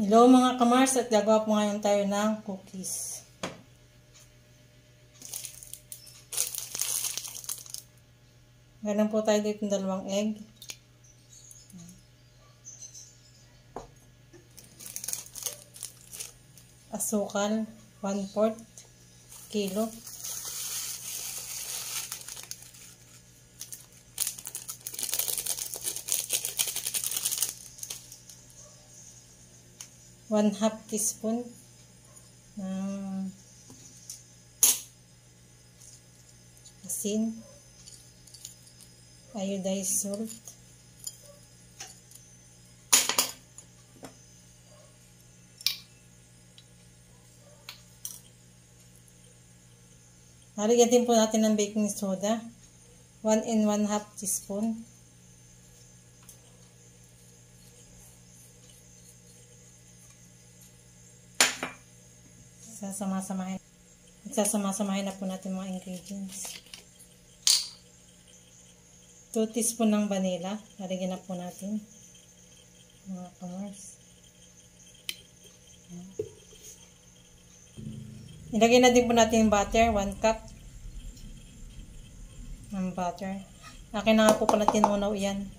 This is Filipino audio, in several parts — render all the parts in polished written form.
Hello mga kamars, at gagawa po ngayon tayo ng cookies. Meron po tayo dito ng 2 egg. Asukal, 1/4 kilo. One half teaspoon ng asin, iodized salt, halagyan din po natin ng baking soda, 1 and 1/2 teaspoon. Sasama-samahin na po natin mga ingredients. 2 teaspoon ng vanilla. Lalagyan na po natin mga kamars. Ilagay na din po natin yung butter. 1 cup ng butter. Akin na nga po pala tinunaw yan.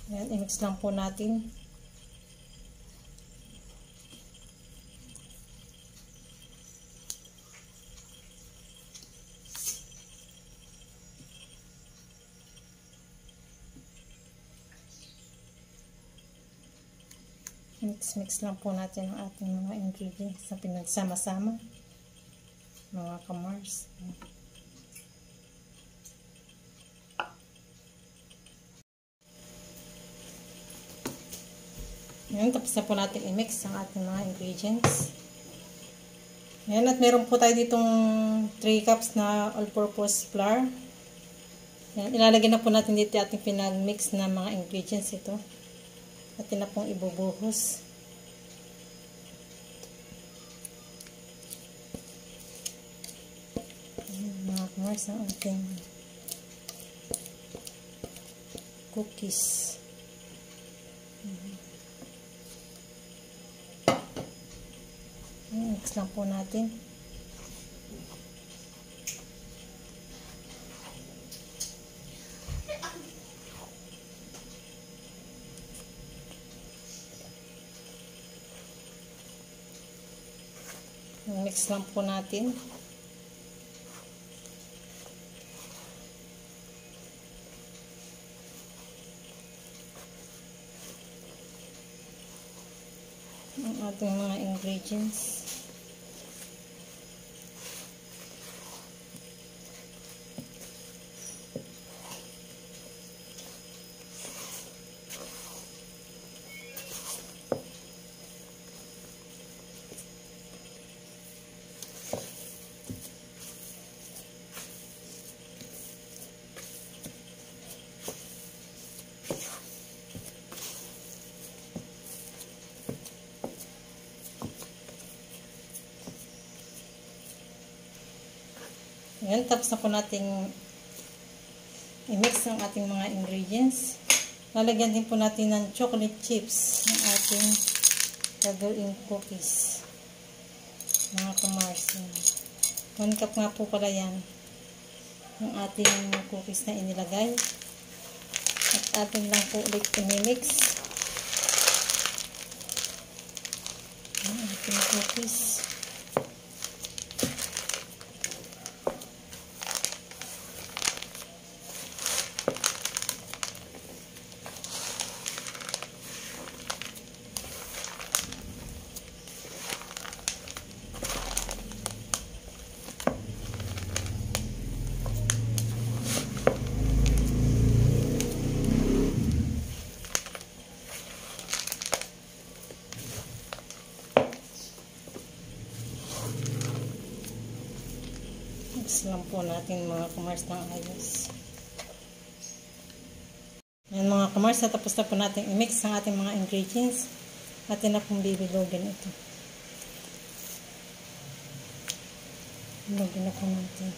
Ayan, i-mix lang po natin. Mix lang po natin ang ating mga ingredients na pinagsama-sama, mga kamars. Ngayon, tapos na po natin i-mix ang ating mga ingredients. Ngayon, at meron po tayo ditong 3 cups na all-purpose flour. Ngayon, ilalagay na po natin dito ating pinag-mix na mga ingredients ito. Atin na pong ibubuhos. Mga kamars, ang ating cookies. Mix lang po natin. Mix lang po natin. Ang ating mga ingredients. Ayan, tapos na po natin i-mix ang ating mga ingredients. Lalagyan din po natin ng chocolate chips ng ating gagawing cookies. Mga kamars. 1 cup nga po pala yan ng ating cookies na inilagay. At atin lang po ulit i-mix ang ating cookies. Mix lang po natin mga kamars ng ayos. Ayan mga kamars, tapos na po natin i-mix ang ating mga ingredients. Atin na pong bibilogin ito. Bilogin na po natin.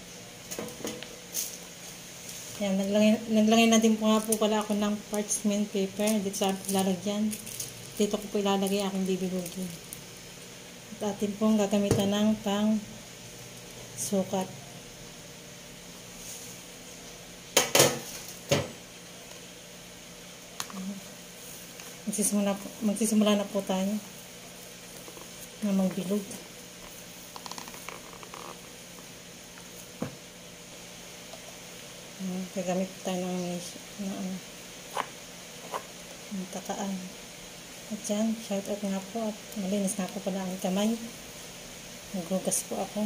Yan, naglagay na din po nga po pala ako ng parchment paper dito sa lalagyan. Dito ko po ilalagay aking bibilugin. At atin pong gagamitan ng pang sukat. Magsisimula na po tayo na magbilog. Gagamit tayo ng takaan. At yan, shout out nga po at malinis na po pala ang kamay. Naghugas po ako.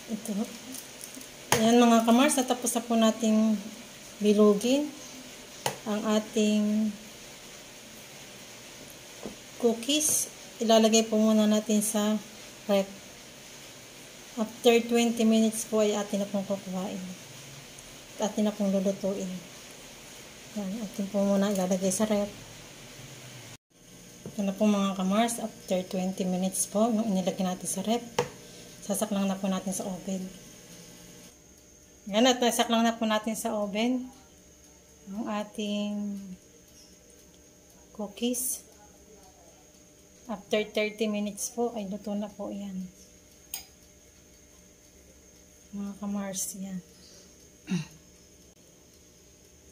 Ito. Ayan mga kamars, natapos na po nating bilugin ang ating cookies. Ilalagay po muna natin sa ref. After 20 minutes po ay atin na pong kukuhain. At atin na pong lulutuin. Yan, atin po muna ilalagay sa ref. Ito na po mga kamars, after 20 minutes po, nung inilagay natin sa ref. Sasaklang na po natin sa oven. Yan, at nasaklang na po natin sa oven ang ating cookies. After 30 minutes po, ay luto na po yan. Mga kamars, yan.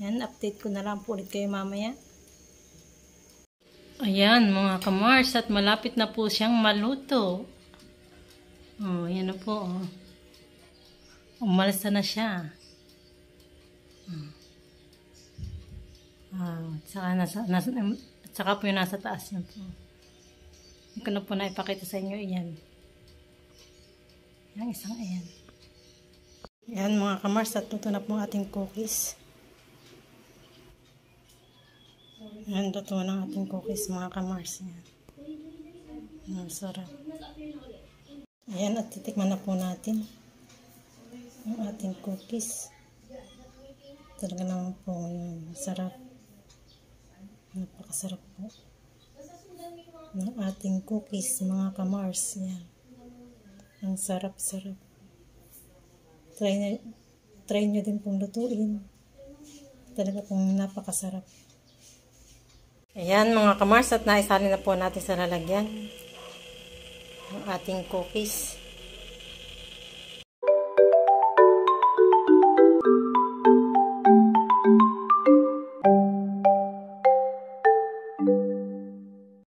Yan, update ko na lang po ulit kayo mamaya. Ayan, mga kamars, at malapit na po siyang maluto. Oh, yan na po. Oh. Umalsa na siya. Saka po yung nasa taas na po. Hindi ko na po na ipakita sa inyo iyan. Yung isang ayan. Yan mga kamars, at luto na po ang ating cookies. Yan, luto na ang ating cookies mga kamars. Yan. Sarap. Ayan, at titikman na po natin ang ating cookies. Talaga naman po yung sarap. Napakasarap po ng ating cookies mga kamars. Yan. Ang sarap-sarap. Try nyo din pong lutuin. Talaga pong napakasarap. Ayan mga kamars, at naisali na po natin sa lalagyan ang ating cookies.